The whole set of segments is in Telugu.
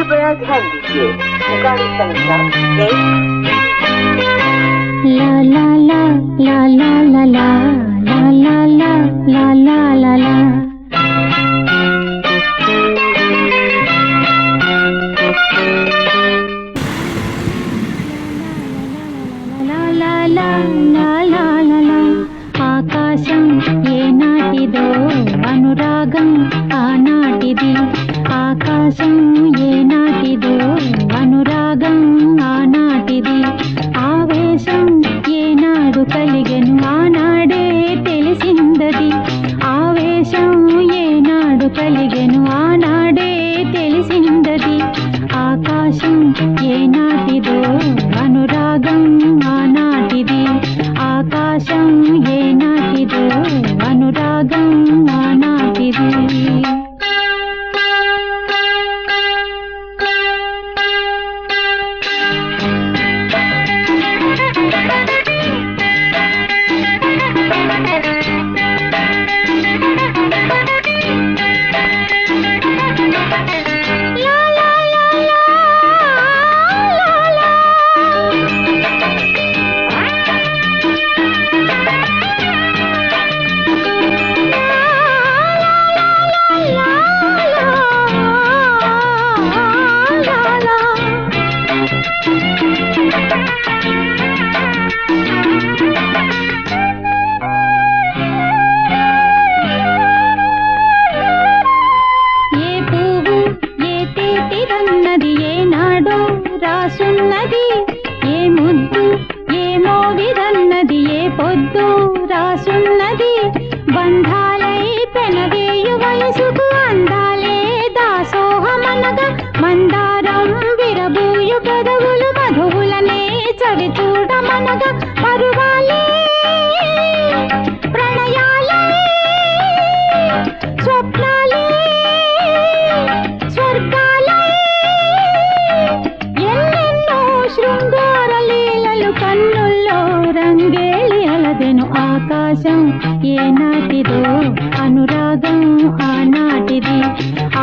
कृपया ध्यान दीजिए, गाड़ी संख्या 1। ला ला ला ला ला ला ला ला ला ला ला ला ला ला ఆకాశం ఏనాటిదో అనురాగం ఆనాటిది ఆకాశం ఏనాటిదో అనురాగం ఆనాటిది ఆవేశం ఏనాడు కలిగెను ఆనాడే తెలిసిందది ఆవేశం ఏనాడు కలిగెను ఆనాడే తెలిసిందది ఆకాశం ఏనాటిదో అనురాగం ఆనాటిది ఆకాశం ఏనాటిదో అనురాగం ఆనాటిది రాసున్నది ఏ ముద్దు ఏమో విరన్నది ఏ పొద్దు రాసున్నది బంధాలై పెనవేయు వయసుకు అందాలే దాసోహమనగా మందారం విరబూయు పెదవులు మధువులనే చవి చూడమనగా పరువాలే ప్రణయాలే స్వప్నాలే స్వర్గాలే శృంగార లీలలు కన్నుల్లో రంగేలి అలదెను ఆకాశం ఏనాటిదో అనురాగం ఆనాటిది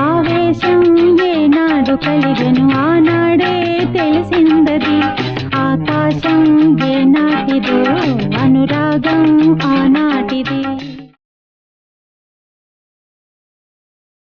ఆవేశం ఏనాడు కలిగెను ఆనాడే తెలిసిందది ఆకాశం ఏనాటిదో అనురాగం